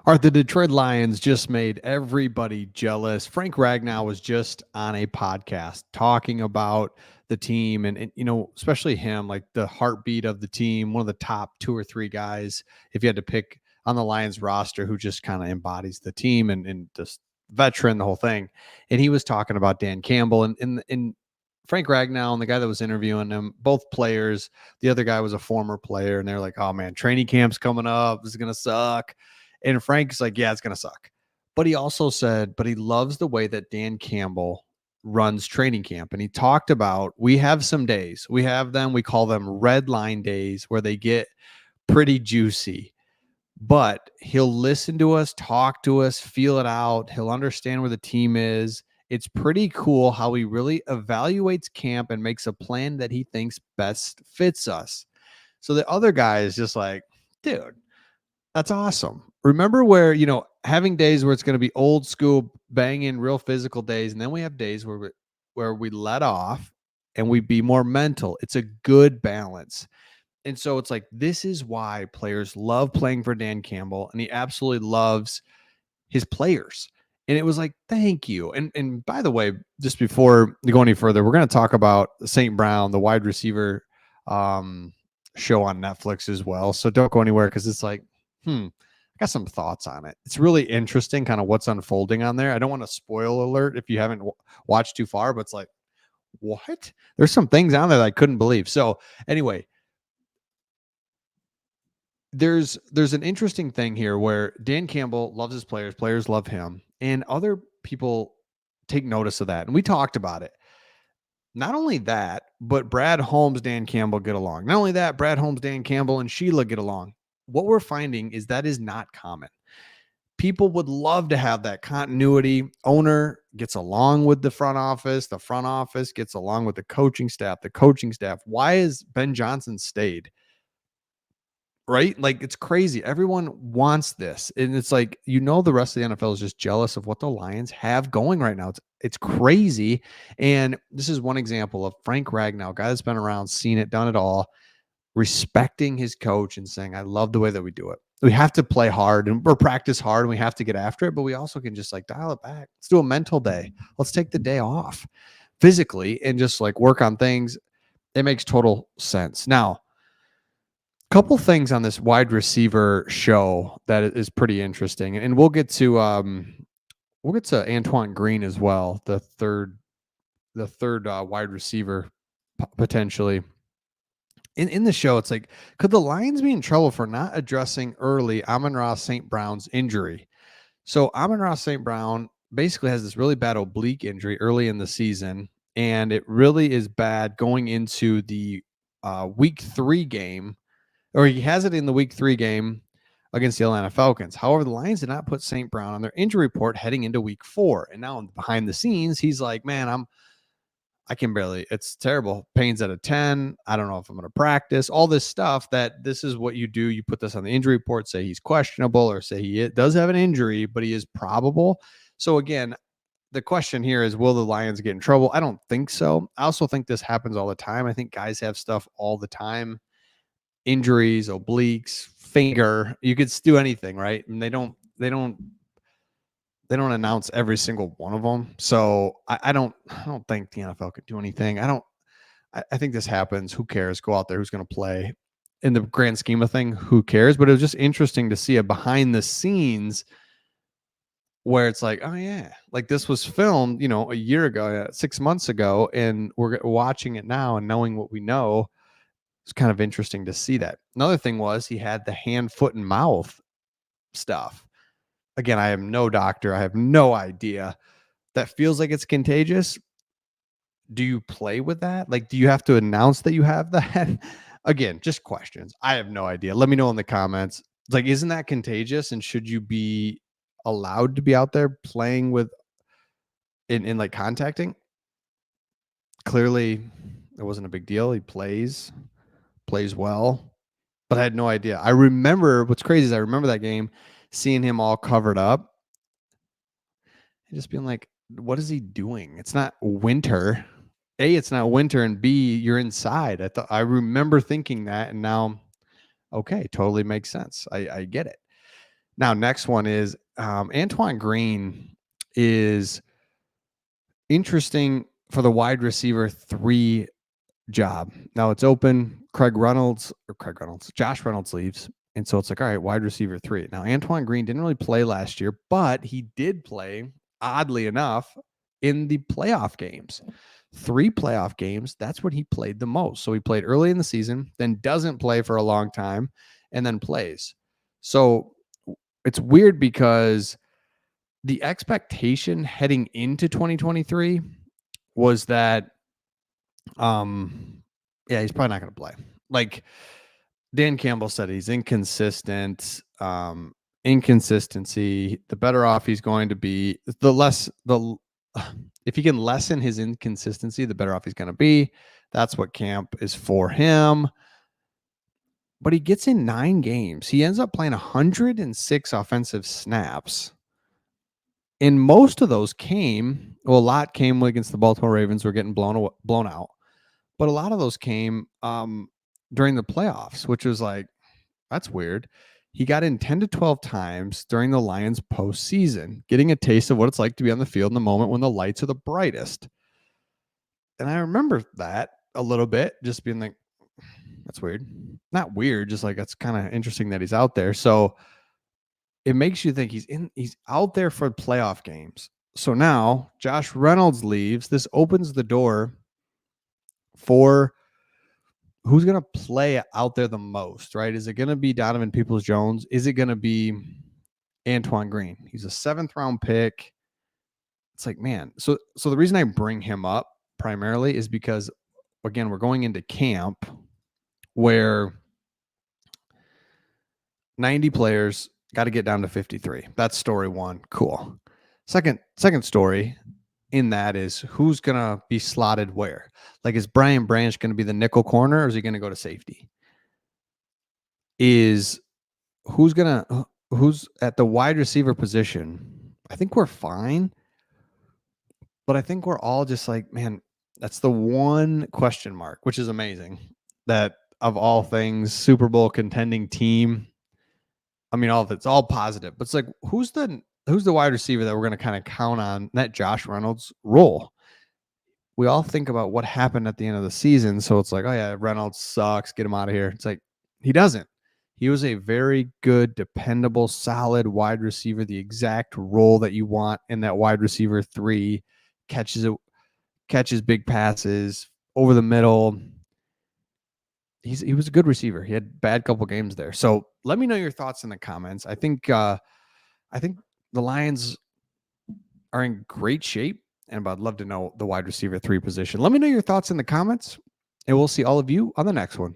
Are the Detroit Lions just made everybody jealous? Frank Ragnow was just on a podcast talking about the team and especially him, like the heartbeat of the team, one of the top two or three guys, if you had to pick on the Lions roster, who just kind of embodies the team and just veteran, the whole thing. And he was talking about Dan Campbell and Frank Ragnow and the guy that was interviewing him, both players. The other guy was a former player, and they're like, "Oh man, training camp's coming up. This is gonna suck." And Frank's like, yeah, it's going to suck. But he also said, but he loves the way that Dan Campbell runs training camp. And he talked about, we have some days, we have them, we call them red line days, where they get pretty juicy. But he'll listen to us, talk to us, feel it out. He'll understand where the team is. It's pretty cool how he really evaluates camp and makes a plan that he thinks best fits us. So the other guy is just like, dude, that's awesome. Remember where, having days where it's going to be old school, banging, real physical days, and then we have days where we let off and we be more mental. It's a good balance. And so it's like, this is why players love playing for Dan Campbell, and he absolutely loves his players. And it was like, thank you. And by the way, just before we go any further, we're going to talk about St. Brown, the wide receiver show on Netflix as well. So don't go anywhere, because it's like, I got some thoughts on it. It's really interesting, kind of what's unfolding on there. I don't want to spoil alert if you haven't watched too far, but it's like, what? There's some things on there that I couldn't believe. So anyway, there's an interesting thing here where Dan Campbell loves his players, players love him, and other people take notice of that. And we talked about it. Not only that, but Brad Holmes, Dan Campbell get along. Not only that, Brad Holmes, Dan Campbell, and Sheila get along. What we're finding is that is not common. People would love to have that continuity. Owner gets along with the front office gets along with the coaching staff. Why is Ben Johnson stayed? Right? Like, it's crazy. Everyone wants this. And it's like, the rest of the NFL is just jealous of what the Lions have going right now. It's crazy. And this is one example of Frank Ragnow, guy that's been around, seen it, done it all, respecting his coach and saying, I love the way that we do it. We have to play hard and we're practice hard and we have to get after it, but we also can just like dial it back. Let's do a mental day. Let's take the day off physically and just like work on things. It makes total sense. Now, couple things on this wide receiver show that is pretty interesting, and we'll get to Antoine Green as well, the third wide receiver potentially in the show. It's like, could the Lions be in trouble for not addressing early Amon-Ra St. Brown's injury? So Amon-Ra St. Brown basically has this really bad oblique injury early in the season, and it really is bad going into the week 3 game, or he has it in the week 3 game against the Atlanta Falcons. However, the Lions did not put St. Brown on their injury report heading into week 4. And now behind the scenes, he's like, man, I can barely, it's terrible. Pains at a 10. I don't know if I'm going to practice, all this stuff. That this is what you do. You put this on the injury report, say he's questionable, or say he does have an injury, but he is probable. So again, the question here is, will the Lions get in trouble? I don't think so. I also think this happens all the time. I think guys have stuff all the time. Injuries, obliques, finger, you could do anything, right? And they don't announce every single one of them. So I don't think the NFL could do anything. I think this happens. Who cares? Go out there. Who's going to play? In the grand scheme of thing, who cares? But it was just interesting to see a behind the scenes where it's like, oh yeah, like this was filmed, a year ago, 6 months ago, and we're watching it now and knowing what we know. It's kind of interesting to see that. Another thing was he had the hand, foot, and mouth stuff. Again, I am no doctor. I have no idea. That feels like it's contagious. Do you play with that? Like, do you have to announce that you have that? Again, just questions. I have no idea. Let me know in the comments. It's like, isn't that contagious? And should you be allowed to be out there playing with in like contacting? Clearly, it wasn't a big deal. He plays well, but I had no idea. I remember, what's crazy is I remember that game, seeing him all covered up and just being like, what is he doing? It's not winter. A, it's not winter, and B, you're inside. I remember thinking that, and now, okay, totally makes sense. I get it. Now, next one is Antoine Green is interesting for the wide receiver 3 job. Now it's open. Josh Reynolds leaves. And so it's like, all right, wide receiver 3. Now, Antoine Green didn't really play last year, but he did play, oddly enough, in the playoff games. 3 playoff games. That's when he played the most. So he played early in the season, then doesn't play for a long time, and then plays. So it's weird because the expectation heading into 2023 was that yeah, he's probably not going to play. Like Dan Campbell said, he's inconsistent. Inconsistency, the better off he's going to be. If he can lessen his inconsistency, the better off he's going to be. That's what camp is for him. But he gets in 9 games. He ends up playing 106 offensive snaps. And most of those a lot came against the Baltimore Ravens, who were getting blown out. But a lot of those came during the playoffs, which was like, that's weird. He got in 10 to 12 times during the Lions postseason, getting a taste of what it's like to be on the field in the moment when the lights are the brightest. And I remember that a little bit, just being like, that's weird. Not weird, just like that's kind of interesting that he's out there. So it makes you think he's out there for playoff games. So now Josh Reynolds leaves. This opens the door for who's going to play out there the most, right? Is it going to be Donovan Peoples-Jones? Is it going to be Antoine Green? He's a 7th round pick. It's like, man. So the reason I bring him up primarily is because, again, we're going into camp where 90 players got to get down to 53. That's story 1. Cool. Second story in that is who's going to be slotted where. Like, is Brian Branch going to be the nickel corner, or is he going to go to safety? Is who's at the wide receiver position? I think we're fine, but I think we're all just like, man, that's the one question mark, which is amazing that of all things, Super Bowl contending team. I mean, all of it's all positive, but it's like, who's the wide receiver that we're going to kind of count on that Josh Reynolds role? We all think about what happened at the end of the season. So it's like, oh yeah, Reynolds sucks. Get him out of here. It's like, he doesn't. He was a very good, dependable, solid wide receiver, the exact role that you want in that wide receiver 3. Catches big passes over the middle. He was a good receiver. He had bad couple games there. So let me know your thoughts in the comments. I think the Lions are in great shape, and I'd love to know the wide receiver 3 position. Let me know your thoughts in the comments, and we'll see all of you on the next one.